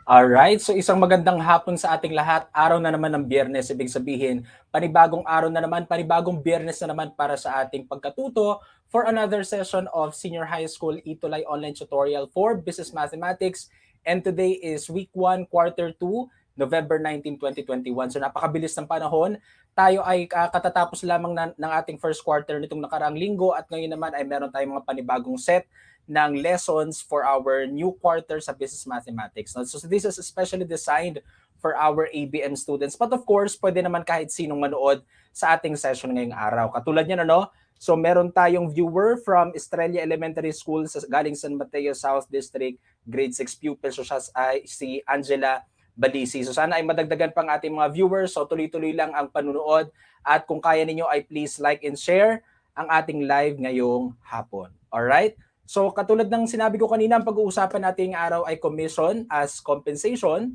Alright, so isang magandang hapon sa ating lahat. Araw na naman ng Biyernes, ibig sabihin, panibagong araw na naman, panibagong Biyernes na naman para sa ating pagkatuto for another session of Senior High School Itulay Online Tutorial for Business Mathematics. And today is week 1, quarter 2, November 19, 2021. So napakabilis ng panahon. Tayo ay katatapos lamang ng ating first quarter nitong nakaraang linggo at ngayon naman ay meron tayong mga panibagong set ng lessons for our new quarter sa Business Mathematics. So this is especially designed for our ABM students. But of course, pwede naman kahit sinong manood sa ating session ngayong araw. Katulad niyan, ano? So meron tayong viewer from Estrella Elementary School sa galing San Mateo South District, grade 6 pupil. So siya ay si Angela Balisi. So sana ay madagdagan pang ating mga viewers. So tuloy-tuloy lang ang panunood. At kung kaya ninyo ay please like and share ang ating live ngayong hapon. Alright? So katulad ng sinabi ko kanina, ang pag-uusapan natin ngayong araw ay commission as compensation.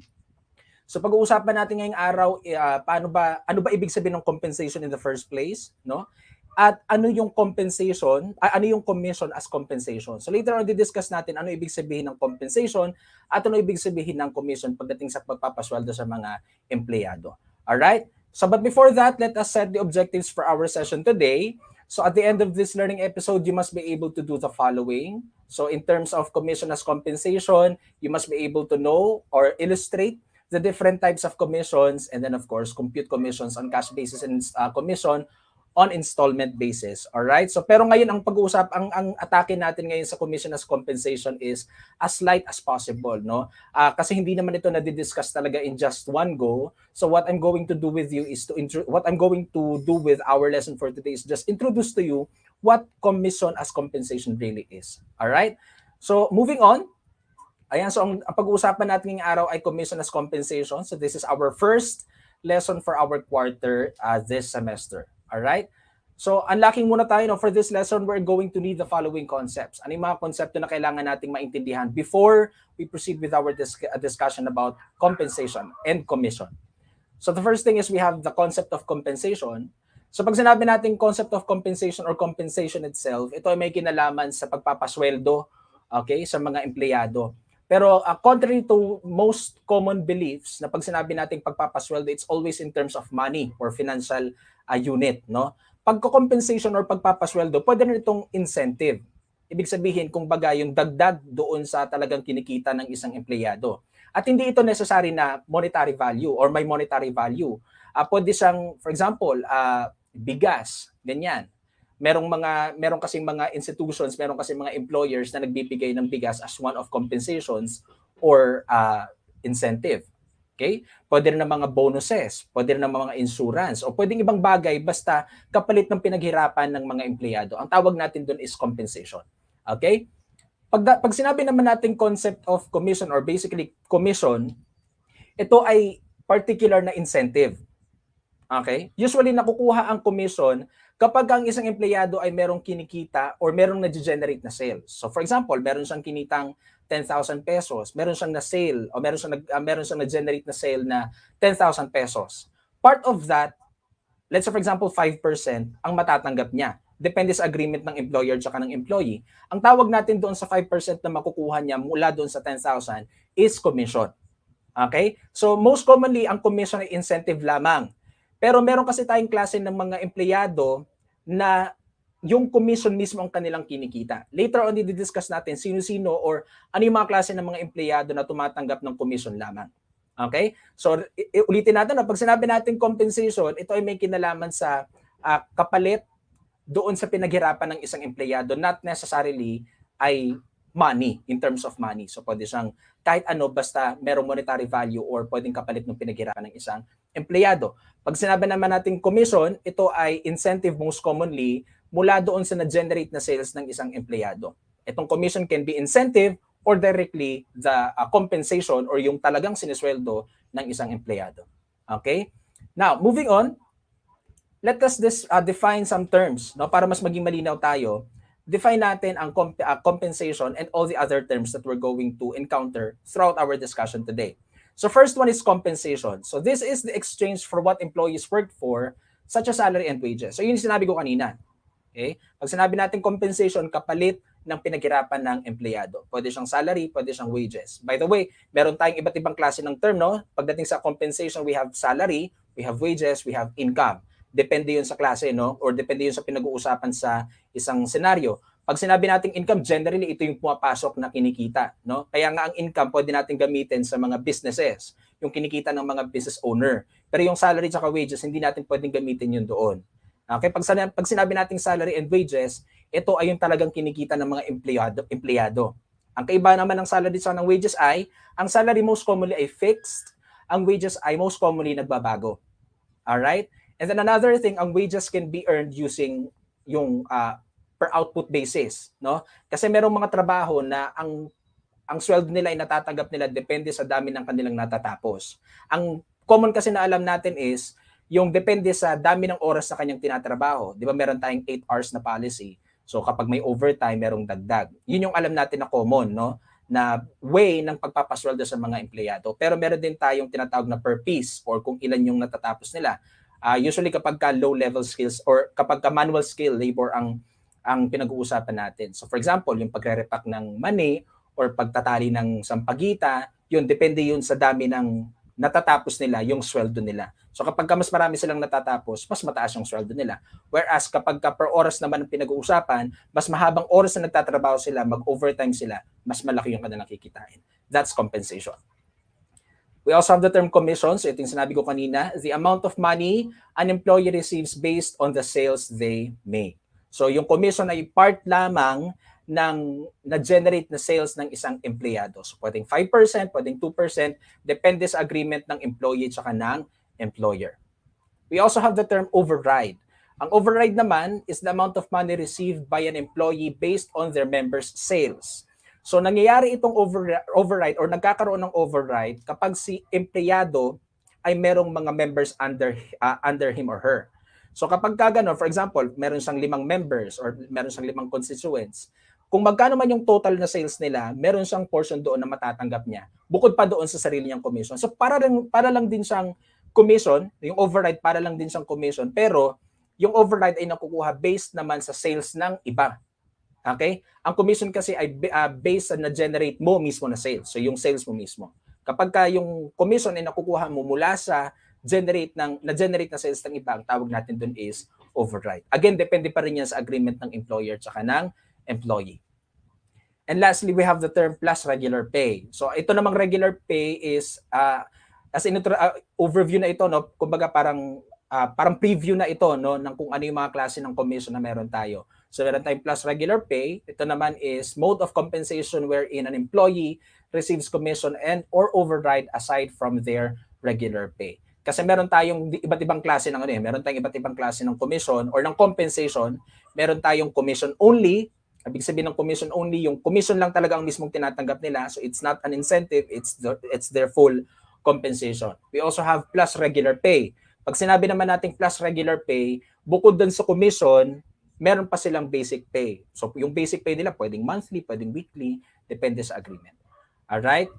So pag-uusapan natin ngayong araw, ano ba ibig sabihin ng compensation in the first place, no? At ano yung compensation, ano yung commission as compensation. So later on, di-discuss natin ano ibig sabihin ng compensation at ano ibig sabihin ng commission pagdating sa pagpapasweldo sa mga empleyado. Alright? So but before that, let us set the objectives for our session today. So at the end of this learning episode, you must be able to do the following. So in terms of commission as compensation, you must be able to know or illustrate the different types of commissions, and then of course, compute commissions on cash basis and commission on installment basis. All right? So pero ngayon ang pag-uusap, ang atake natin ngayon sa commission as compensation is as light as possible, no? Kasi hindi naman ito na-discuss talaga in just one go. So what I'm going to do with you is what I'm going to do with our lesson for today is just introduce to you what commission as compensation really is. All right? So moving on, ayan, so ang pag-uusapan natin ngayong araw ay commission as compensation. So this is our first lesson for our quarter this semester. All right? So unlocking muna tayo, no? For this lesson, we're going to need the following concepts. Ano yung mga konsepto na kailangan nating maintindihan before we proceed with our discussion about compensation and commission. So the first thing is we have the concept of compensation. So pag sinabi natin concept of compensation or compensation itself, ito ay may kinalaman sa pagpapasweldo, okay, sa mga empleyado. Pero contrary to most common beliefs na pag sinabi natin pagpapasweldo, it's always in terms of money or financial unit, no? Pagko-compensation or pagpapasweldo, pwede rin itong incentive. Ibig sabihin, kung baga, yung dagdag doon sa talagang kinikita ng isang empleyado. At hindi ito necessary na monetary value or may monetary value. Pwede siyang, for example, bigas, ganyan. Meron kasing mga institutions, meron kasing mga employers na nagbibigay ng bigas as one of compensations or incentive. Okay? Pwede rin ng mga bonuses, pwede rin ng mga insurance, o pwedeng ibang bagay basta kapalit ng pinaghirapan ng mga empleyado. Ang tawag natin doon is compensation. Okay? Pag sinabi naman natin concept of commission or basically commission, ito ay particular na incentive. Okay? Usually nakukuha ang commission kapag ang isang empleyado ay merong kinikita or merong na-generate na sales. So for example, meron siyang kinitang 10,000 pesos, meron siyang na-sale o meron siyang na-generate na sale na 10,000 pesos. Part of that, let's say for example 5% ang matatanggap niya. Depende sa agreement ng employer at ng employee. Ang tawag natin doon sa 5% na makukuha niya mula doon sa 10,000 is commission. Okay? So most commonly, ang commission ay incentive lamang. Pero meron kasi tayong klase ng mga empleyado na yung commission mismo ang kanilang kinikita. Later on, i-discuss natin sino-sino or ano yung mga klase ng mga empleyado na tumatanggap ng commission lamang. Okay? So, ulitin natin, pag sinabi natin compensation, ito ay may kinalaman sa kapalit doon sa pinaghirapan ng isang empleyado, not necessarily ay money, in terms of money. So, pwede siyang kahit ano, basta merong monetary value or pwedeng kapalit ng pinaghirapan ng isang empleyado. Pag sinabi naman natin commission, ito ay incentive most commonly mula doon sa na-generate na sales ng isang empleyado. Itong commission can be incentive or directly the compensation or yung talagang sinisweldo ng isang empleyado. Okay? Now, moving on, let us define some terms, no, para mas maging malinaw tayo. Define natin ang compensation and all the other terms that we're going to encounter throughout our discussion today. So first one is compensation. So this is the exchange for what employees worked for, such as salary and wages. So yun yung sinabi ko kanina. Okay? Pag sinabi natin compensation, kapalit ng pinaghirapan ng empleyado. Pwede siyang salary, pwede siyang wages. By the way, meron tayong iba't ibang klase ng term, no? Pagdating sa compensation, we have salary, we have wages, we have income. Depende yun sa klase, no? Or depende yun sa pinag-uusapan sa isang senaryo. Pag sinabi nating income, generally, ito yung pumapasok na kinikita, no? Kaya nga ang income, pwede natin gamitin sa mga businesses, yung kinikita ng mga business owner. Pero yung salary at wages, hindi natin pwedeng gamitin yun doon. Okay, pag sinabi nating salary and wages, ito ay yung talagang kinikita ng mga empleyado. Ang kaiba naman ng salary sa ng wages ay, ang salary most commonly ay fixed, ang wages ay most commonly nagbabago. Alright? And then another thing, ang wages can be earned using yung per output basis, no? Kasi merong mga trabaho na ang sweldo nila ay natatanggap nila depende sa dami ng kanilang natatapos. Ang common kasi na alam natin is yung depende sa dami ng oras na kanyang tinatrabaho. Di ba meron tayong 8 hours na policy. So kapag may overtime, merong dagdag. Yun yung alam natin na common, no? Na way ng pagpapasweldo sa mga empleyado. Pero meron din tayong tinatawag na per piece or kung ilan yung natatapos nila. Usually kapag ka low level skills or kapag ka manual skill labor ang pinag-uusapan natin. So for example, yung pagre-repack ng mani or pagtatali ng sampagita, yun depende yun sa dami ng natatapos nila, yung sweldo nila. So kapag mas marami silang natatapos, mas mataas yung sweldo nila. Whereas kapag per oras naman ang pinag-uusapan, mas mahabang oras na nagtatrabaho sila, mag-overtime sila, mas malaki yung kanilang kikitain. That's compensation. We also have the term commission. So ito yung sinabi ko kanina, the amount of money an employee receives based on the sales they make. So yung commission ay part lamang ng na-generate na sales ng isang empleyado. So pwedeng 5%, pwedeng 2%, depende sa agreement ng employee at ng employer. We also have the term override. Ang override naman is the amount of money received by an employee based on their members' sales. So nangyayari itong override or nagkakaroon ng override kapag si empleyado ay merong mga members under him or her. So kapag gano'n, for example, meron siyang 5 members or meron siyang 5 constituents, kung magkano man yung total na sales nila, meron siyang portion doon na matatanggap niya, bukod pa doon sa sarili niyang commission. So para lang din siyang commission, yung override para lang din siyang commission, pero yung override ay nakukuha based naman sa sales ng iba. Okay? Ang commission kasi ay based sa na-generate mo mismo na sales. So yung sales mo mismo. Kapag ka yung commission ay nakukuha mo mula sa na-generate na sales ng iba, ang tawag natin doon is override. Again, depende pa rin yan sa agreement ng employer at ng employee. And lastly, we have the term plus regular pay. So ito namang regular pay is as in overview na ito, no, kumbaga parang preview na ito, no, ng kung ano yung mga klase ng commission na meron tayo. So meron tayong plus regular pay. Ito naman is mode of compensation wherein an employee receives commission and or override aside from their regular pay. Kasi meron tayong iba't ibang klase ng meron tayong iba't ibang klase ng commission or ng compensation. Meron tayong commission only. Ibig sabihin ng commission only, yung commission lang talaga ang mismong tinatanggap nila. So it's not an incentive, it's their full compensation. We also have plus regular pay. Pag sinabi naman natin plus regular pay, bukod dun sa commission, meron pa silang basic pay. So yung basic pay nila pwedeng monthly, pwedeng weekly, depende sa agreement. Alright?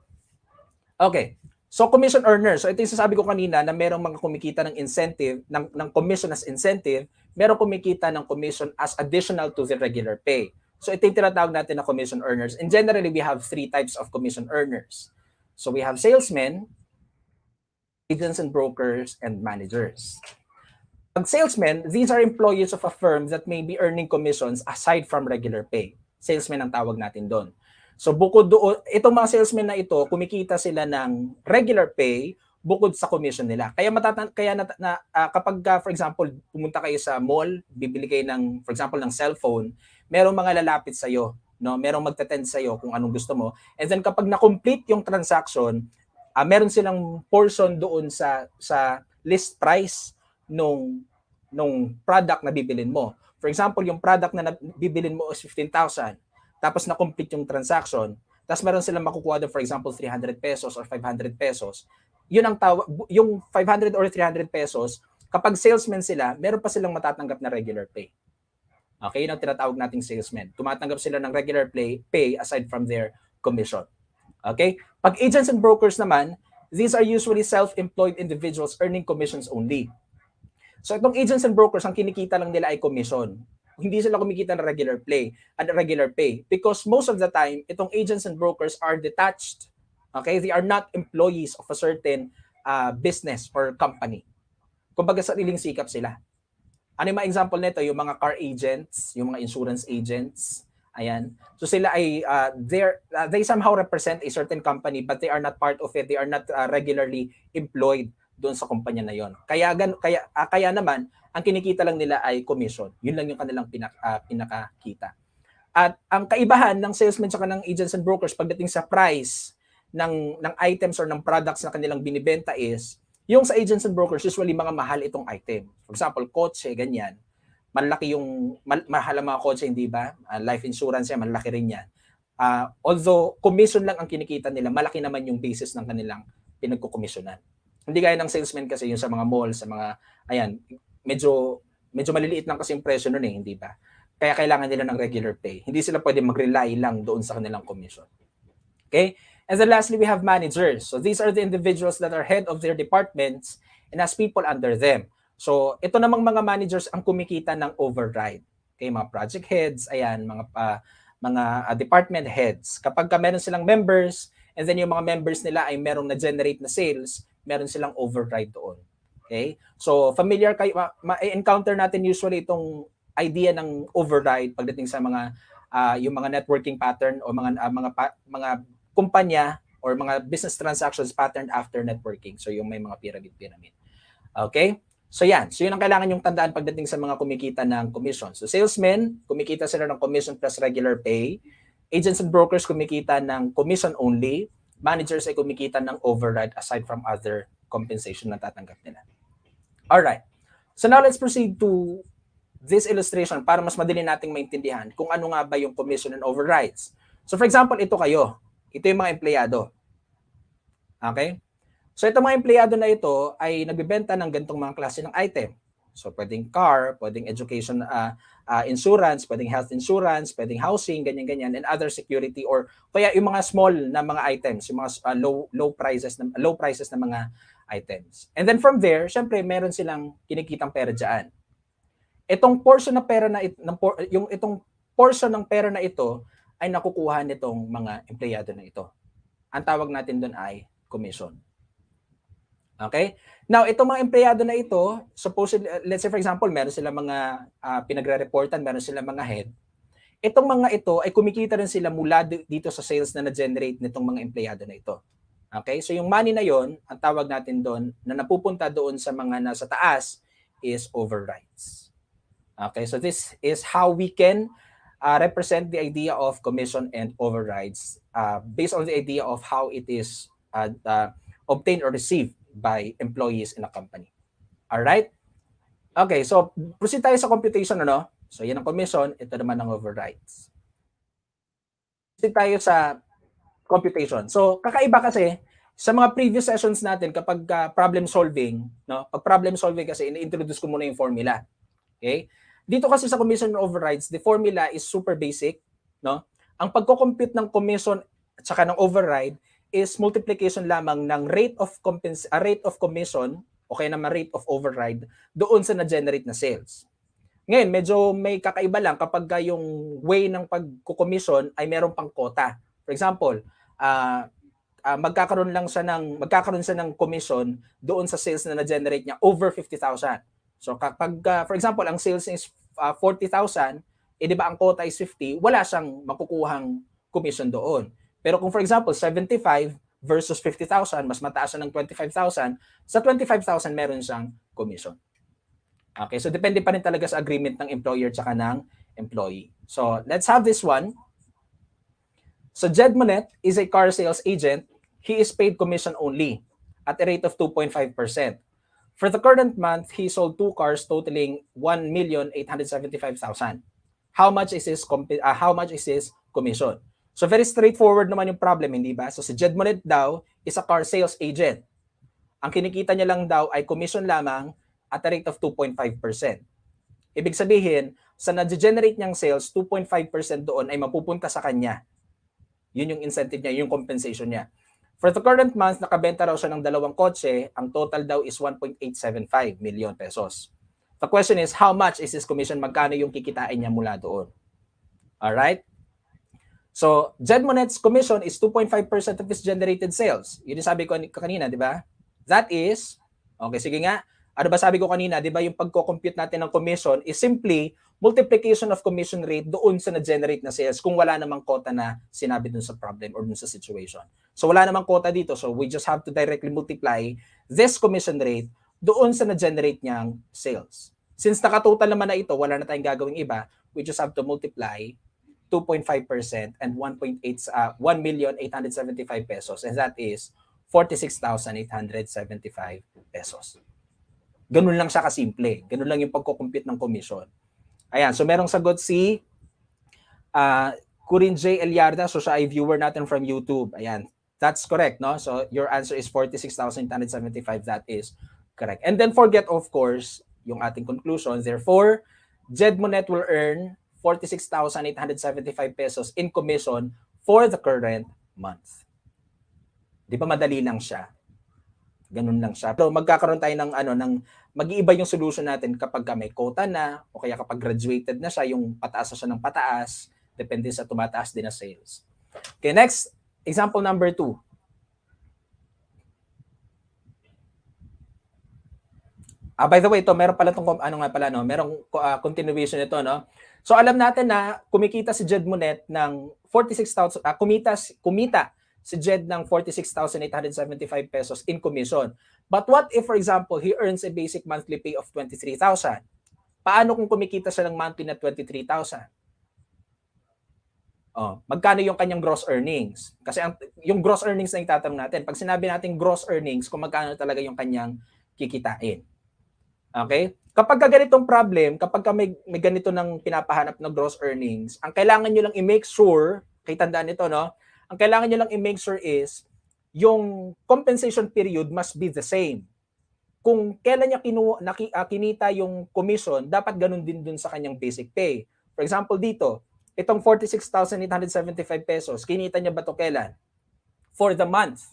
Okay. So commission earners. So ito yung sasabi ko kanina na merong mga kumikita ng incentive, ng commission as incentive, merong kumikita ng commission as additional to the regular pay. So ito yung tinatawag natin na commission earners. And generally, we have 3 types of commission earners. So we have salesmen, agents and brokers, and managers. Pag salesmen, these are employees of a firm that may be earning commissions aside from regular pay. Salesmen ang tawag natin doon. So bukod doon, itong mga salesmen na ito, kumikita sila ng regular pay bukod sa commission nila. Kaya kapag for example, pumunta kayo sa mall, bibili kayo ng for example ng cellphone, merong mga lalapit sa iyo, no? Merong magte-tend sa iyo kung anong gusto mo. And then kapag na-complete yung transaction, meron silang portion doon sa list price nung product na bibilin mo. For example, yung product na bibilin mo is 15,000. Tapos na-complete yung transaction, tapos meron silang makukuha doon, for example, 300 pesos or 500 pesos. Yun ang yung 500 or 300 pesos, kapag salesman sila, meron pa silang matatanggap na regular pay. Okay, yun ang tinatawag nating salesman. Tumatanggap sila ng regular pay aside from their commission. Okay? Pag agents and brokers naman, these are usually self-employed individuals earning commissions only. So itong agents and brokers, ang kinikita lang nila ay commission. hindi sila kumikita ng regular pay because most of the time itong agents and brokers are detached. Okay, they are not employees of a certain business or company. Kumbaga sariling sikap sila. Ano yung mga example nito? Yung mga car agents, yung mga insurance agents. Ayan. So sila ay they somehow represent a certain company but they are not part of it. They are not regularly employed doon sa kumpanya na yon. Kaya naman ang kinikita lang nila ay commission. Yun lang yung kanilang pinakakita. At ang kaibahan ng salesmen at ng agents and brokers pagdating sa price ng items or ng products na kanilang binibenta is yung sa agents and brokers, usually mga mahal itong item. For example, kotse, ganyan. Malaki yung, mahal ang mga kotse, hindi ba? Life insurance yan, malaki rin yan. Although, commission lang ang kinikita nila, malaki naman yung basis ng kanilang pinagkukomisyonan. Hindi gaya ng salesman kasi yung sa mga mall, sa mga, ayan, medyo maliliit lang kasi yung presyo nun hindi ba? Kaya kailangan nila ng regular pay. Hindi sila pwede mag-rely lang doon sa kanilang commission. Okay? And then lastly, we have managers. So these are the individuals that are head of their departments and has people under them. So ito namang mga managers ang kumikita ng override. Okay, mga project heads, ayan, mga department heads. Kapag meron silang members and then yung mga members nila ay merong na-generate na sales, meron silang override doon. Okay? So familiar kayo, ma-encounter natin usually itong idea ng override pagdating sa mga yung mga networking pattern o mga kumpanya or mga business transactions pattern after networking. So yung may mga pyramid. Okay? So yan. So yun ang kailangan yung tandaan pagdating sa mga kumikita ng commission. So salesmen, kumikita sila ng commission plus regular pay. Agents and brokers kumikita ng commission only. Managers ay kumikita ng override aside from other compensation na tatanggap nila. Alright. So now let's proceed to this illustration para mas madali nating maintindihan kung ano nga ba yung commission and overrides. So for example, ito kayo. Ito yung mga empleyado. Okay? So itong mga empleyado na ito ay nagbebenta ng ganitong mga klase ng item. So pwedeng car, pwedeng education insurance, pwedeng health insurance, pwedeng housing, ganyan-ganyan, and other security or kaya yung mga small na mga items, yung mga low prices na mga items. And then from there, syempre meron silang kinikitang pera diyan. Itong portion ng pera na itong portion ng pera na ito ay nakukuha nitong mga empleyado na ito. Ang tawag natin doon ay commission. Okay? Now, itong mga empleyado na ito, supposedly, let's say for example, meron sila mga pinagre-reportan, meron sila mga head. Itong mga ito ay kumikita rin sila mula dito sa sales na na-generate nitong mga empleyado na ito. Okay? So yung money na yon, ang tawag natin doon, na napupunta doon sa mga nasa taas is overrides. Okay? So this is how we can represent the idea of commission and overrides based on the idea of how it is obtained or received by employees in a company. All right? Okay, so proceed tayo sa computation, ano? So yan ang commission, ito naman ang overrides. Proceed tayo sa computation. So kakaiba kasi sa mga previous sessions natin kapag problem solving, no? Pag problem solving kasi ini-introduce ko muna yung formula. Okay? Dito kasi sa commission and overrides, the formula is super basic, no? Ang pagko-compute ng commission at saka ng override is multiplication lamang ng rate of commission o kaya naman rate of override doon sa na-generate na sales. Ngayon, medyo may kakaiba lang kapag yung way ng pagko-commission ay meron pang quota. For example, magkakaroon siya ng commission doon sa sales na na-generate niya over 50,000. So kapag, for example, ang sales is 40,000, di ba ang quota is 50, wala siyang makukuhang commission doon. Pero kung for example, 75 versus 50,000, mas mataas siya ng 25,000, sa 25,000 meron siyang commission. Okay, so depende pa rin talaga sa agreement ng employer tsaka ng employee. So let's have this one. So Jed Monet is a car sales agent. He is paid commission only at a rate of 2.5%. For the current month, he sold 2 cars totaling 1,875,000. How much is his commission? So very straightforward naman yung problem, hindi ba? So si Jed Monet daw is a car sales agent. Ang kinikita niya lang daw ay commission lamang at a rate of 2.5%. Ibig sabihin, sa na-generate niyang sales, 2.5% doon ay mapupunta sa kanya. Yun yung incentive niya, yung compensation niya. For the current month, nakabenta raw siya ng 2 kotse, ang total daw is 1.875 million pesos. The question is, how much is his commission? Magkano yung kikitain niya mula doon? Alright? So, Jedmonet's commission is 2.5% of his generated sales. Yun yung sabi ko kanina, di ba? That is, okay, sige nga, ano ba sabi ko kanina, di ba yung pagko-compute natin ng commission is simply multiplication of commission rate doon sa na-generate na sales kung wala namang quota na sinabi dun sa problem or dun sa situation. So wala namang quota dito, so we just have to directly multiply this commission rate doon sa na-generate niyang sales. Since nakatotal naman na ito, wala na tayong gagawing iba, we just have to multiply 2.5% and 1,875 pesos, and that is 46,875 pesos. Ganun lang siya kasimple. Ganun lang yung pagko-compute ng commission. Ayan, so merong sagot si Kurin J. Eliarda. So siya ay viewer natin from YouTube. Ayan, that's correct, no? So your answer is 46,875. That is correct. And then forget, of course, yung ating conclusion. Therefore, Jedmonet will earn 46,875 pesos in commission for the current month. Di ba madali lang siya? Ganun lang siya. Pero magkakaroon tayo ng mag-iiba yung solution natin kapag may quota na o kaya kapag graduated na siya, yung pataas na siya ng pataas, depende sa tumataas din na sales. Okay, next, example number 2. By the way, ito meron pala tong merong continuation nito, no? So alam natin na kumikita si Jedmonet ng 46,000 kumita si Jed ng 46,875 pesos in commission. But what if, for example, he earns a basic monthly pay of 23,000? Paano kung kumikita siya ng monthly na 23,000? Magkano yung kanyang gross earnings? Kasi yung gross earnings na itatanong natin. Pag sinabi natin gross earnings, kung magkano talaga yung kanyang kikitain. Okay? Kapag ganitong problem, kapag may ganito ng pinapahanap na gross earnings, ang kailangan nyo lang i-make sure, kay tandaan nito, no? Ang kailangan nyo lang i-make sure is, yung compensation period must be the same. Kung kailan niya kinita yung commission, dapat ganun din dun sa kanyang basic pay. For example, dito, itong 46,875 pesos, kinita niya ba ito kailan? For the month.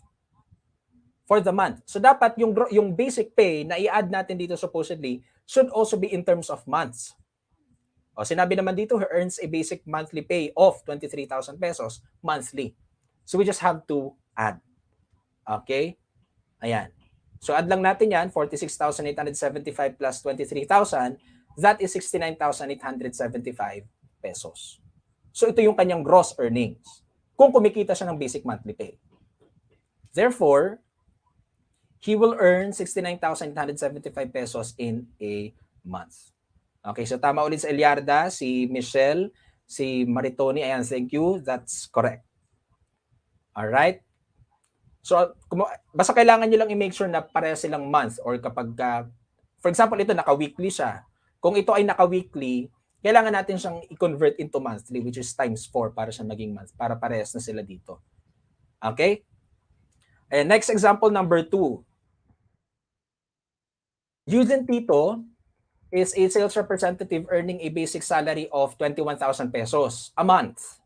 For the month. So dapat yung basic pay na i-add natin dito supposedly should also be in terms of months. Sinabi naman dito, he earns a basic monthly pay of 23,000 pesos monthly. So we just have to add. Okay? Ayan. So add lang natin yan, 46,875 plus 23,000, that is 69,875 pesos. So ito yung kanyang gross earnings kung kumikita siya ng basic monthly pay. Therefore, he will earn 69,875 pesos in a month. Okay, so tama ulit sa Eliarda, si Michelle, si Maritoni, ayan, thank you, that's correct. Alright? So, basta kailangan nyo lang i-make sure na pareha silang month or kapag, for example, ito naka-weekly siya. Kung ito ay naka-weekly, kailangan natin siyang i-convert into monthly, which is times 4 para siya maging month, para parehas na sila dito. Okay? And next example number 2. Eugene Tito is a sales representative earning a basic salary of 21,000 pesos a month,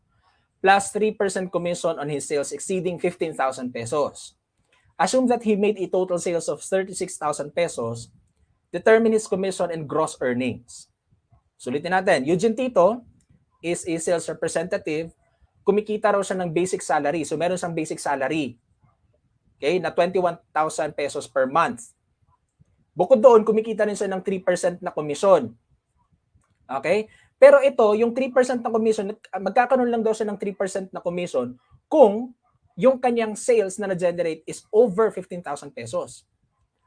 plus 3% commission on his sales exceeding 15,000 pesos. Assume that he made a total sales of 36,000 pesos. Determine his commission and gross earnings. Sulitin natin. Eugene Tito is a sales representative. Kumikita raw siya ng basic salary. So meron siyang basic salary. Okay, na 21,000 pesos per month. Bukod doon, kumikita rin siya ng 3% na commission. Okay? Pero ito, yung 3% na commission, magkakaroon lang daw siya ng 3% na commission kung yung kanyang sales na na-generate is over 15,000 pesos.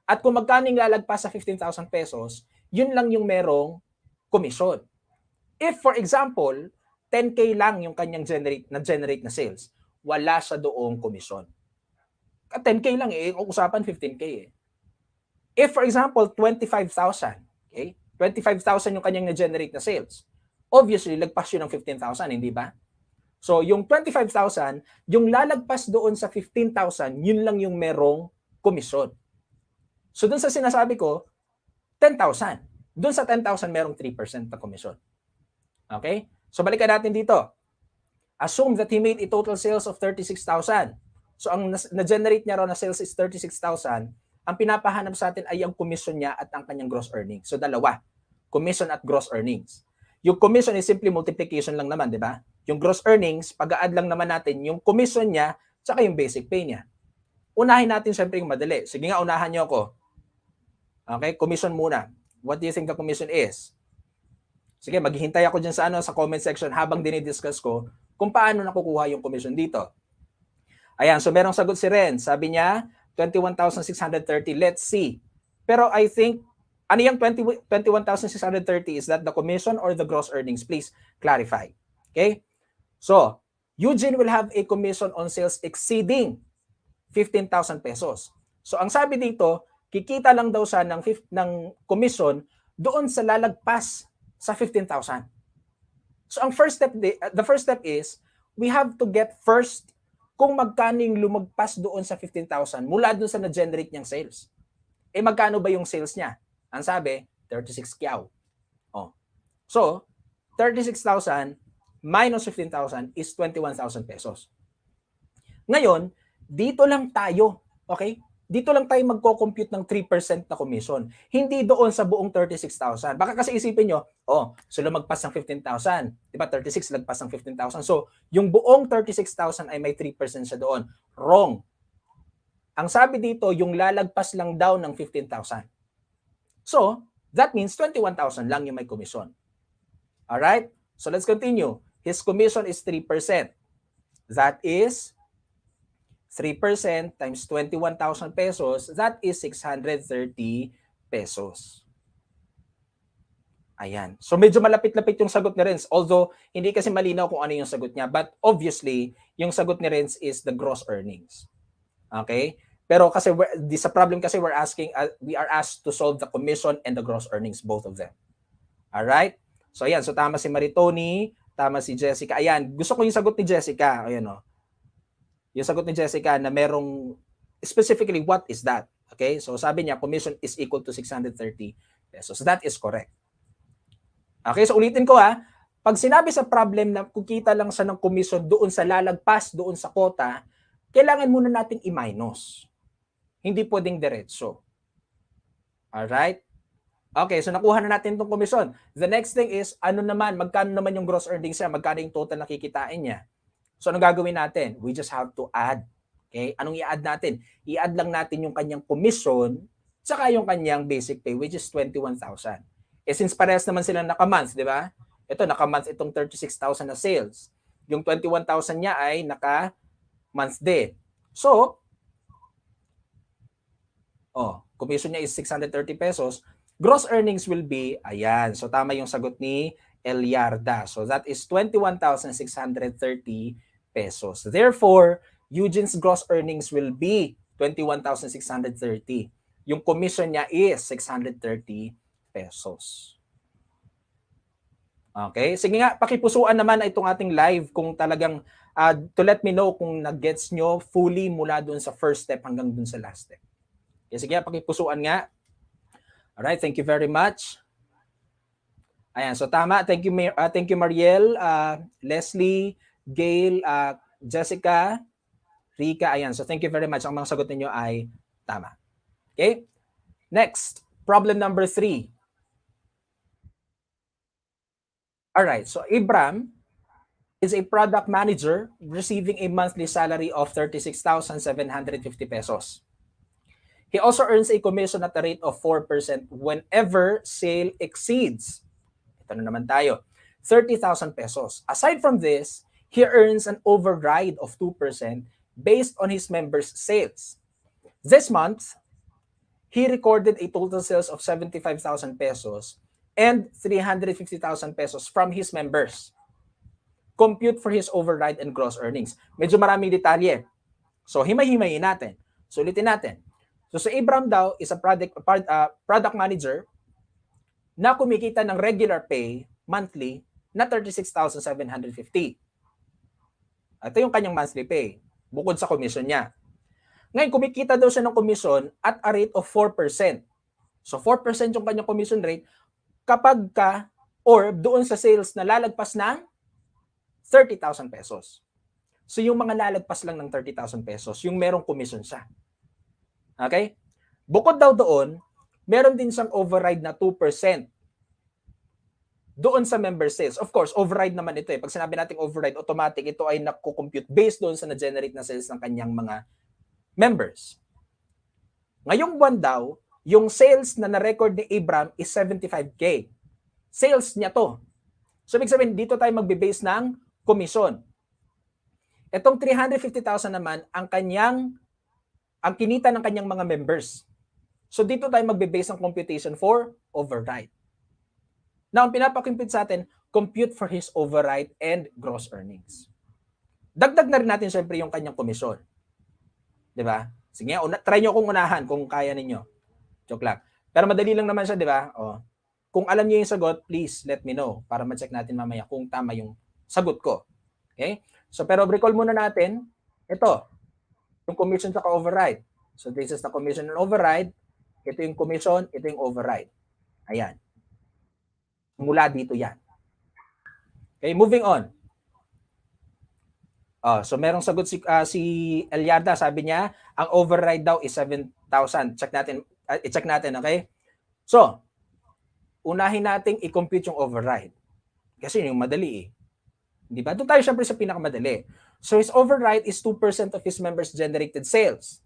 At kung magkano yung lalagpas sa 15,000 pesos, yun lang yung merong commission. If, for example, 10K lang yung kanyang na-generate na sales, wala siya doong commission. 10K lang usapan 15K If, for example, 25,000, okay? 25,000 yung kanyang na-generate na sales. Obviously, lagpas yun ng 15,000, hindi ba? So, yung 25,000, yung lalagpas doon sa 15,000, yun lang yung merong komisyon. So, doon sa sinasabi ko, 10,000. Doon sa 10,000, merong 3% na komisyon. Okay? So, balikan natin dito. Assume that he made a total sales of 36,000. So, ang na-generate niya raw na sales is 36,000. Ang pinapahanap sa atin ay ang komisyon niya at ang kanyang gross earnings. So, dalawa. commission at gross earnings. Yung commission is simply multiplication lang naman, di ba? Yung gross earnings, pag-add lang naman natin yung commission niya tsaka yung basic pay niya. Unahin natin syempre yung madali. Sige nga, unahan niyo ako. Okay, commission muna. What do you think the commission is? Sige, maghihintay ako dyan sa comment section habang dinidiscuss ko kung paano nakukuha yung commission dito. Ayan, so merong sagot si Ren. Sabi niya, 21,630. Let's see. Pero I think, ano yung 21,630? Is that the commission or the gross earnings? Please clarify. Okay? So, Eugene will have a commission on sales exceeding 15,000 pesos. So, ang sabi dito, kikita lang daw siya ng commission doon sa lalagpas sa 15,000. So, the first step is, we have to get first kung magkano yung lumagpas doon sa 15,000 mula doon sa na-generate niyang sales. Eh, magkano ba yung sales niya? Ang sabi, 36 kyaw. Oh. So, 36,000 minus 15,000 is 21,000 pesos. Ngayon, dito lang tayo, okay? Dito lang tayo magko-compute ng 3% na commission. Hindi doon sa buong 36,000. Baka kasi isipin nyo, so lumagpas ng 15,000. Diba 36 lagpas ng 15,000. So, yung buong 36,000 ay may 3% siya doon. Wrong. Ang sabi dito, yung lalagpas lang daw ng 15,000. So, that means 21,000 lang yung may commission. Alright? So, let's continue. His commission is 3%. That is 3% times 21,000 pesos, that is 630 pesos. Ayan. So medyo malapit-lapit yung sagot ni Renz. Although, hindi kasi malinaw kung ano yung sagot niya. But obviously, yung sagot ni Renz is the gross earnings. Okay? Pero kasi sa problem kasi we are asked to solve the commission and the gross earnings, both of them. Alright? So ayan. So tama si Maritoni, tama si Jessica. Ayan. Gusto ko yung sagot ni Jessica. Ayan o. Yung sagot ni Jessica na merong specifically what is that? Okay? So sabi niya commission is equal to 630 pesos. That is correct. Okay? So ulitin ko pag sinabi sa problem na kukita lang siya ng commission doon sa lalagpas, doon sa quota, kailangan muna nating i-minus. Hindi pwedeng diretso. Alright? Okay, so nakuha na natin itong commission. The next thing is, magkano naman yung gross earnings niya? Magkano yung total na kikitain niya? So, anong gagawin natin? We just have to add. Okay? Anong i-add natin? I-add lang natin yung kanyang commission tsaka yung kanyang basic pay, which is 21,000. Eh, since parehas naman sila naka-month, di ba? Ito, naka-month itong 36,000 na sales. Yung 21,000 niya ay naka-month din. So, commission niya is 630 pesos. Gross earnings will be, ayan. So, tama yung sagot ni Eliarda. So, that is 21,630 pesos. Therefore, Eugene's gross earnings will be 21,630. Yung commission niya is 630 pesos. Okay? Sige nga, pakipusuan naman itong ating live kung talagang to let me know kung nag-gets nyo fully mula dun sa first step hanggang dun sa last step. Okay, sige nga, pakipusuan nga. Alright, thank you very much. Ayan, so tama. Thank you Mariel, Leslie, Gail, Jessica, Rika. Ayan, so thank you very much. Ang mga sagot ninyo ay tama. Okay? Next, problem number 3. Alright, so Ibram is a product manager receiving a monthly salary of 36,750 pesos. He also earns a commission at a rate of 4% whenever sale exceeds, ito na naman tayo, 30,000 pesos. Aside from this, he earns an override of 2% based on his members' sales. This month, he recorded a total sales of 75,000 pesos and 350,000 pesos from his members. Compute for his override and gross earnings. Medyo maraming detalye. So, himay-himayin natin. So, ulitin natin. So, si Ibram daw is a product manager na kumikita ng regular pay monthly na 36,750. Ito yung kanyang monthly pay, bukod sa commission niya. Ngayon, kumikita daw siya ng commission at a rate of 4%. So, 4% yung kanyang commission rate kapag or doon sa sales na lalagpas ng 30,000 pesos. So, yung mga lalagpas lang ng 30,000 pesos, yung merong commission siya. Okay? Bukod daw doon, meron din siyang override na 2%. doon sa member sales. Of course, override naman ito eh. Pag sinabi nating override, automatic ito ay nakukompute based doon sa na-generate na sales ng kanyang mga members. Ngayong buwan daw, yung sales na na-record ni Abram is 75K. Sales niya to. So, ibig sabihin, dito tayo magbe-base ng commission. Itong 350,000 naman, ang kinita ng kanyang mga members. So, dito tayo magbe-base ng computation for override. Now, ang pinapakompute sa atin, compute for his override and gross earnings. Dagdag na rin natin syempre yung kanyang commission. Diba? Sige, try nyo kung unahan kung kaya ninyo. Joke lang. Pero madali lang naman siya, diba? O, kung alam niyo yung sagot, please let me know para ma-check natin mamaya kung tama yung sagot ko. Okay? So, pero recall muna natin, ito, yung commission sa override. So, this is the commission and override. Ito yung commission, ito yung override. Ayan. Mula dito yan. Okay, moving on. So merong sagot si Eliarda, sabi niya, ang override daw is 7,000. I-check natin, okay? So, unahin nating i-compute yung override. Kasi yung madali eh. Di ba? Doon tayo syempre sa pinakamadali. So his override is 2% of his members' generated sales.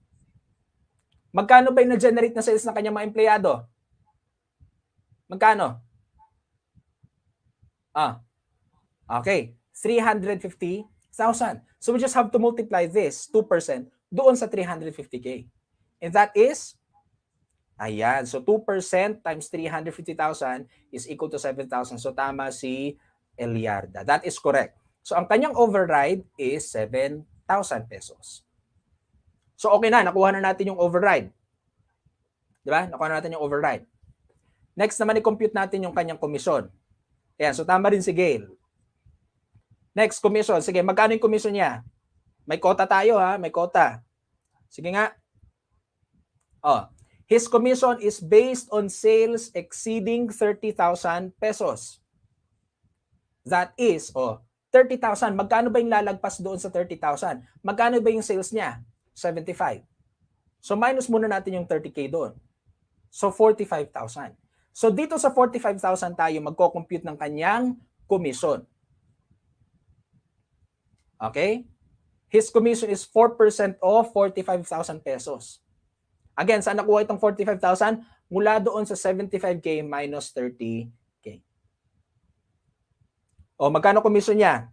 Magkano ba yung na-generate na sales ng kanyang mga empleyado? Magkano? Okay. 350,000. So we just have to multiply this 2% doon sa 350K. And that is, ayan, so 2% times 350,000 is equal to 7,000. So tama si Eliarda. That is correct. So ang kanyang override is 7,000 pesos. So okay na, nakuha na natin yung override. Diba? Nakuha na natin yung override. Next naman, i-compute natin yung kanyang commission. Ayan, so tama rin si Gail. Next, commission. Sige, magkano yung commission niya? May quota tayo ha, may quota. Sige nga. His commission is based on sales exceeding 30,000 pesos. That is, 30,000. Magkano ba yung lalagpas doon sa 30,000? Magkano ba yung sales niya? 75. So minus muna natin yung 30K doon. So 45,000. So dito sa 45,000 tayo magko-compute ng kanyang commission. Okay? His commission is 4% of 45,000 pesos. Again, saan nakuha itong 45,000? Mula doon sa 75K minus 30K. Magkano commission niya?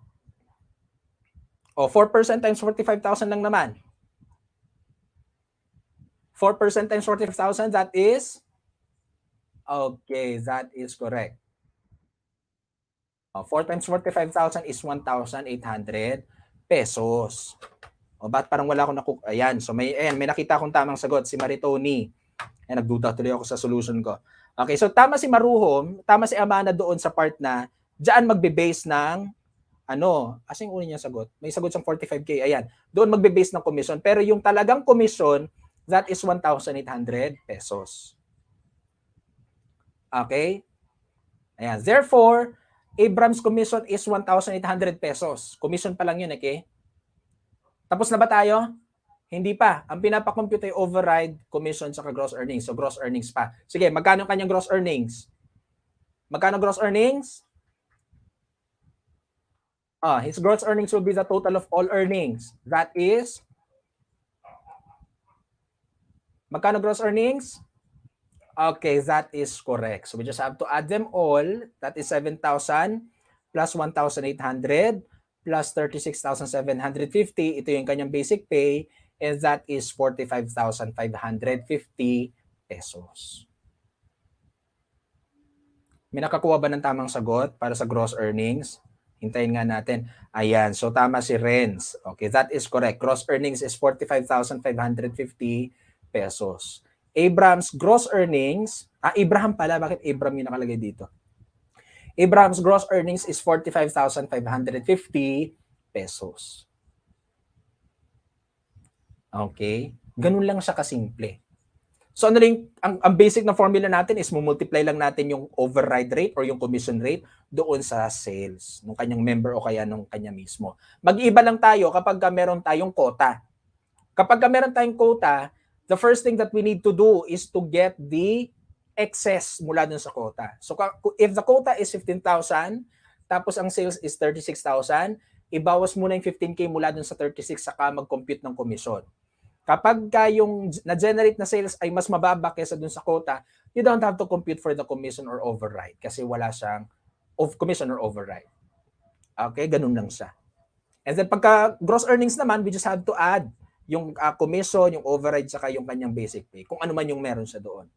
4% times 45,000 lang naman. 4% times 45,000, that is? Okay, that is correct. 4 times 45,000 is 1,800 pesos. Ba't parang wala akong ayan, so may nakita akong tamang sagot, si Maritoni. Nagduda tuloy ako sa solution ko. Okay, so tama si Maruhom, tama si Amana doon sa part na diyan magbe-base ng yung una niya sagot? May sagot siyang 45K, ayan. Doon magbe-base ng commission, pero yung talagang commission, that is 1,800 pesos. Okay? Ayan, therefore, Abram's commission is 1,800 pesos. Commission pa lang yun, okay? Tapos na ba tayo? Hindi pa. Ang pinapakompute ay override, commission, saka gross earnings. So, gross earnings pa. Sige, magkano kanyang gross earnings? Magkano gross earnings? His gross earnings will be the total of all earnings. That is, magkano gross earnings? Okay, that is correct. So we just have to add them all. That is 7,000 plus 1,800 plus 36,750. Ito yung kanyang basic pay. And that is 45,550 pesos. May nakakuha ba ng tamang sagot para sa gross earnings? Hintayin nga natin. Ayan, so tama si Renz. Okay, that is correct. Gross earnings is 45,550 pesos. Abram's gross earnings, Abraham pala, bakit Abram yung nakalagay dito? Abram's gross earnings is 45,550 pesos. Okay? Ganun lang siya kasimple. So ano rin, ang basic na formula natin is multiply lang natin yung override rate or yung commission rate doon sa sales ng kanyang member o kaya ng kanya mismo. Mag-iiba lang tayo kapag meron tayong quota. Kapag meron tayong quota, the first thing that we need to do is to get the excess mula dun sa quota. So if the quota is 15,000, tapos ang sales is 36,000, ibawas muna yung 15K mula dun sa 36 saka mag-compute ng commission. Kapag yung na-generate na sales ay mas mababa kaysa dun sa quota, you don't have to compute for the commission or override kasi wala siyang commission or override. Okay, ganun lang siya. And then pagka gross earnings naman, we just have to add yung commission, yung override, saka yung kanyang basic pay, kung ano man yung meron siya doon.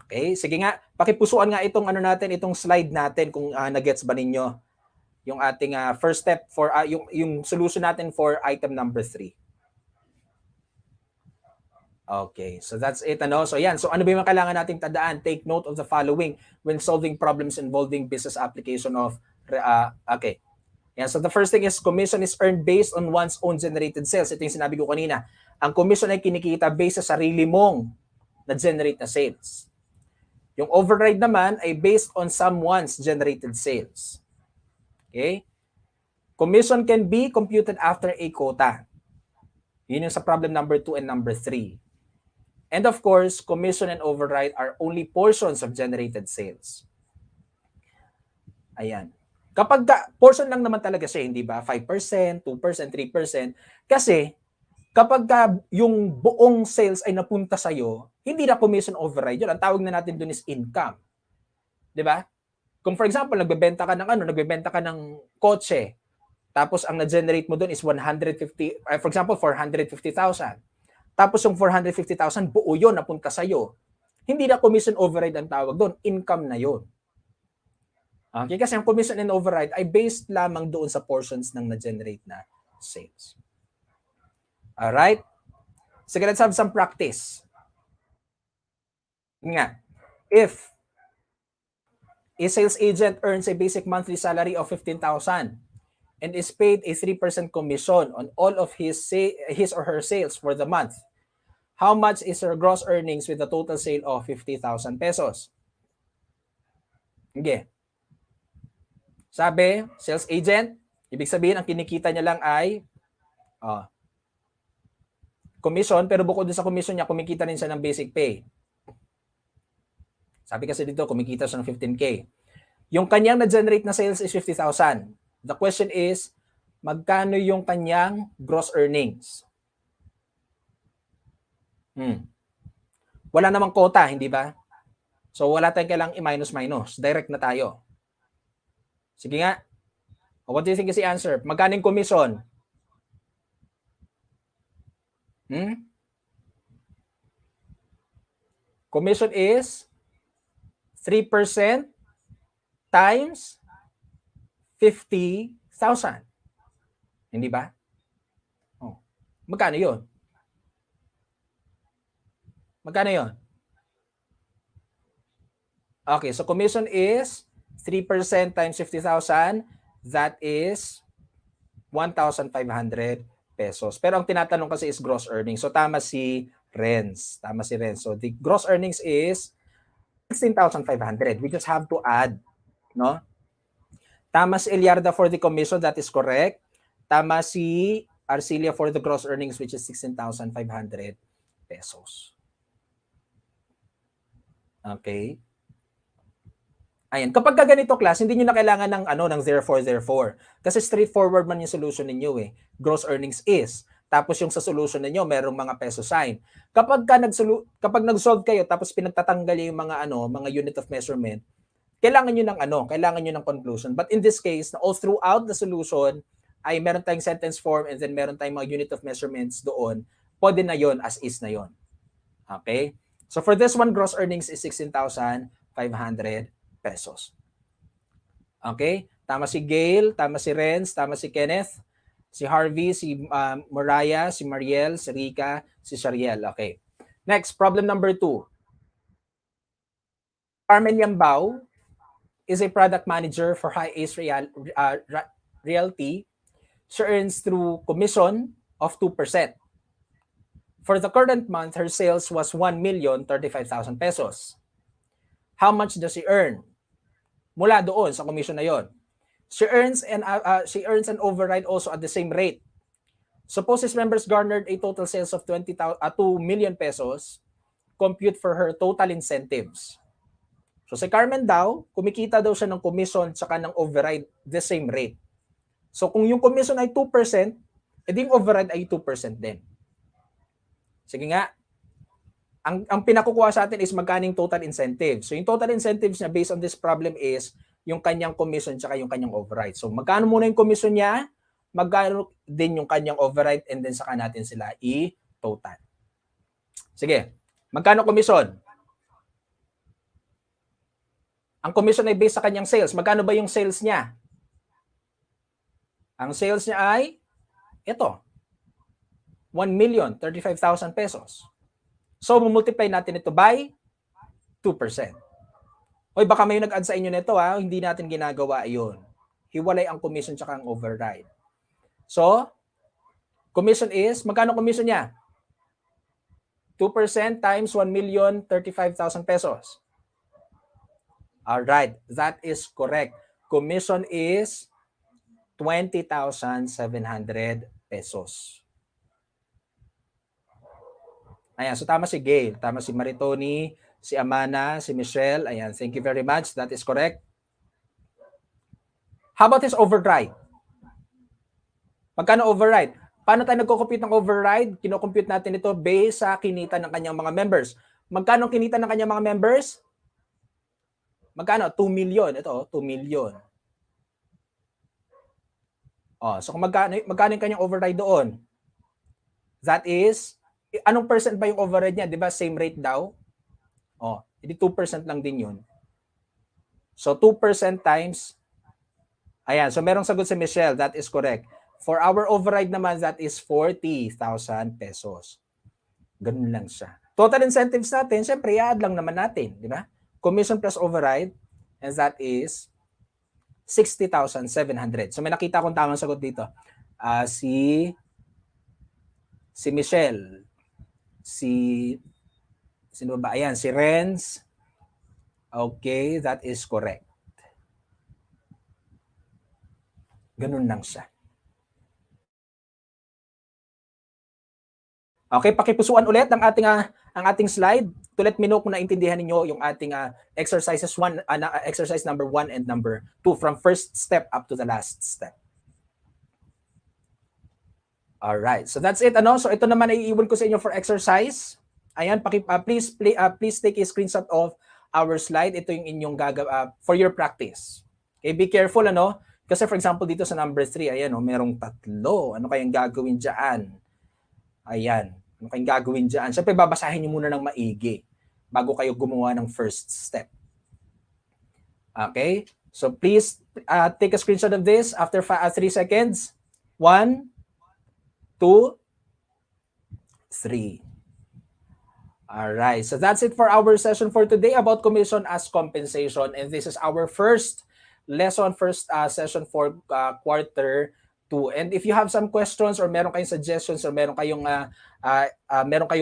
Okay, sige nga, pakipusuan nga itong ano natin, itong slide natin kung na-gets ba ninyo yung ating first step for yung solution natin for item number 3. Okay, so that's it. So yan. So ano ba yung kailangan nating tandaan? Take note of the following when solving problems involving business application of okay. Yan. So the first thing is commission is earned based on one's own generated sales. Ito yung sinabi ko kanina. Ang commission ay kinikita based sa sarili mong na-generate na sales. Yung override naman ay based on someone's generated sales. Okay? Commission can be computed after a quota. Yun yung sa problem number 2 and number 3. And of course, commission and override are only portions of generated sales. Ayan. Kapag portion lang naman talaga siya, hindi ba? 5%, 2%, 3%. Kasi kapag yung buong sales ay napunta sa'yo, hindi na commission override yun. Ang tawag na natin dun is income. Di ba? Kung for example, nagbebenta ka ng kotse, tapos ang na-generate mo dun is 150, for example, 450,000. Tapos yung 450,000, buo yun, napunta sa'yo. Hindi na commission override ang tawag dun, income na yun. Okay, kasi ang commission and override ay based lamang doon sa portions ng na-generate na sales. Alright? Sige, let's have some practice. Nga, if a sales agent earns a basic monthly salary of 15,000 and is paid a 3% commission on all of his or her sales for the month, how much is her gross earnings with a total sale of 50,000 pesos? Okay. Sabi, sales agent, ibig sabihin ang kinikita niya lang ay commission, pero bukod sa commission niya, kumikita rin siya ng basic pay. Sabi kasi dito, kumikita siya ng 15K. Yung kanyang na-generate na sales is 50,000. The question is, magkano yung kanyang gross earnings? Wala namang quota, hindi ba? So wala tayong kailangang i-minus-minus. Direct na tayo. Sige nga. What do you think is the answer? Magkano yung commission? Commission is 3% times 50,000. Hindi ba? Magkano yun? Magkano yun? Okay, so commission is 3% times 50,000, that is 1,500 pesos. Pero ang tinatanong kasi is gross earnings. So tama si Renz. So the gross earnings is 16,500. We just have to add, no? Tama si Eliarda for the commission, that is correct. Tama si Arcilia for the gross earnings, which is 16,500 pesos. Okay. Ayan, kapag ganito class, hindi niyo na kailangan ng therefore. Kasi straightforward man yung solution ninyo eh. Gross earnings is. Tapos yung sa solution ninyo, merong mga peso sign. Kapag nag-solve kayo tapos pinagtatanggal yung mga unit of measurement, kailangan niyo ng conclusion. But in this case, all throughout the solution ay meron tayong sentence form and then meron tayong mga unit of measurements doon. Pwede na yon, as is na yon. Okay? So for this one, gross earnings is 16,500 pesos. Okay? Tama si Gail, tama si Renz, tama si Kenneth, si Harvey, si Mariah, si Mariel, si Rika, si Shariel. Okay. Next, problem number 2. Carmen Yambao is a product manager for High Ace Realty. She earns through commission of 2%. For the current month, her sales was 1,035,000 pesos. How much does she earn? Mula doon sa commission na yon. She earns an override also at the same rate. Suppose his members garnered a total sales of 2 million pesos. compute for her total incentives. So si Carmen daw, kumikita daw siya ng commission tsaka ng override the same rate. So kung yung commission ay 2%, edi yung override ay 2% din. Sige nga, ang pinakukuha sa atin is magkaning total incentive. So yung total incentives niya based on this problem is yung kanyang commission tsaka yung kanyang override. So magkano muna yung commission niya, magkano din yung kanyang override, and then saka natin sila i-total. Sige, magkano commission? Ang commission ay based sa kanyang sales. Magkano ba yung sales niya? Ang sales niya ay ito, 1,035,000 pesos. So, multiply natin ito by 2%. Hoy, baka may nag-add sa inyo nito ha, hindi natin ginagawa iyon. Hiwalay ang commission tsaka ang override. So, commission is, magkano commission niya? 2% times 1,035,000 pesos. Alright, that is correct. Commission is 20,700 pesos. Ayan, so tama si Gail, tama si Maritoni, si Amana, si Michelle. Ayan, thank you very much. That is correct. How about his override? Magkano override? Paano tayo nagko-compute ng override? Kino-compute natin ito based sa kinita ng kanyang mga members. Magkano kinita ng kanyang mga members? Magkano? 2 million. Ito, 2 million. Oh, so kung magkano yung kanyang override doon? That is, anong percent ba yung override niya? Di ba same rate daw? Oh, hindi 2% lang din yun. So 2% times, ayan, so merong sagot si Michelle, that is correct. For our override naman, that is 40,000 pesos. Ganun lang siya. Total incentives natin, syempre, i-add lang naman natin, di ba? Commission plus override, and that is 60,700. So may nakita akong tamang sagot dito. Si Michelle, sino ba? Ayan, si Renz. Okay, that is correct. Ganun lang siya. Okay, pakipusuan ulit ang ating slide to let me know kung naintindihan niyo yung ating exercises exercise number 1 and number 2 from first step up to the last step. All right, so that's it. So ito naman ay iiwan ko sa inyo for exercise. Ayan, please take a screenshot of our slide. Ito yung inyong for your practice. Okay, be careful kasi for example dito sa number 3, ayan merong 3. Ano kayang gagawin diyan? Ayan. Ano kayong gagawin dyan? Siyempre, babasahin nyo muna ng maigi bago kayo gumawa ng first step. Okay? So, please take a screenshot of this after 3 seconds. 1, 2, 3. Alright. So, that's it for our session for today about commission as compensation. And this is our first lesson, first session for quarter 2. And if you have some questions or meron kayong suggestions or meron kayong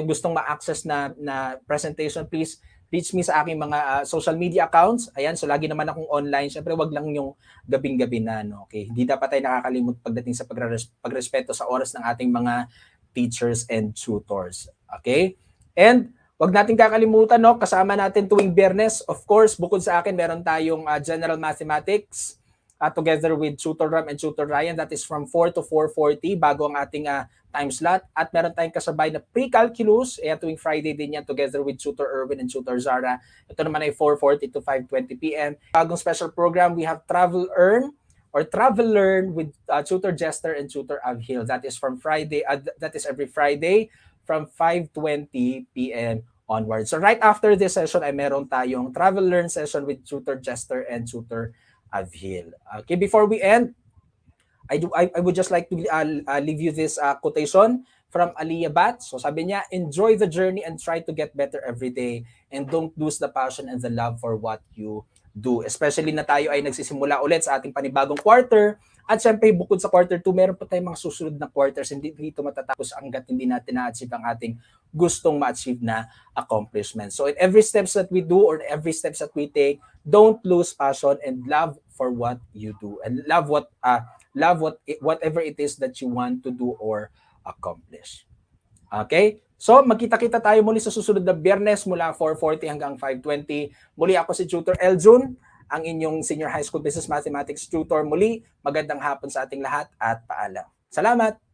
gustong ma-access na presentation, please reach me sa aking mga social media accounts. Ayan, so lagi naman akong online. Syempre, wag lang yung gabing-gabi na. Okay? Hindi dapat tayo nakakalimot pagdating sa pagrespeto sa oras ng ating mga teachers and tutors. Okay? And wag natin kakalimutan, kasama natin tuwing Biyernes. Of course, bukod sa akin, meron tayong General Mathematics together with Tutor Ram and Tutor Ryan. That is from 4 to 4:40 bago ang ating time slot. At meron tayong kasabay na pre-calculus. Tuwing Friday din yan together with Tutor Erwin and Tutor Zara. Ito naman ay 4:40 to 5:20 p.m. Bagong special program, we have Travel Learn with Tutor Jester and Tutor Avhil. That is from Friday. That is every Friday from 5:20 p.m. onward. So right after this session ay meron tayong Travel Learn session with Tutor Jester and Tutor Avhil. Okay, before we end, I would just like to leave you this quotation from Aliyah Bat. So sabi niya, enjoy the journey and try to get better every day and don't lose the passion and the love for what you do. Especially na tayo ay nagsisimula ulit sa ating panibagong quarter. At syempre, bukod sa quarter 2, meron pa tayong mga susunod na quarters. Hindi ito matatapos hanggat hindi natin na-achieve ang ating gustong ma-achieve na accomplishment. So in every steps that we do or every steps that we take, don't lose passion and love for what you do. And love whatever it is that you want to do or accomplish. Okay? So, magkita-kita tayo muli sa susunod na Biyernes mula 4:40 hanggang 5:20. Muli ako si Tutor Eljun, ang inyong Senior High School Business Mathematics tutor. Muli, magandang hapon sa ating lahat at paalam. Salamat!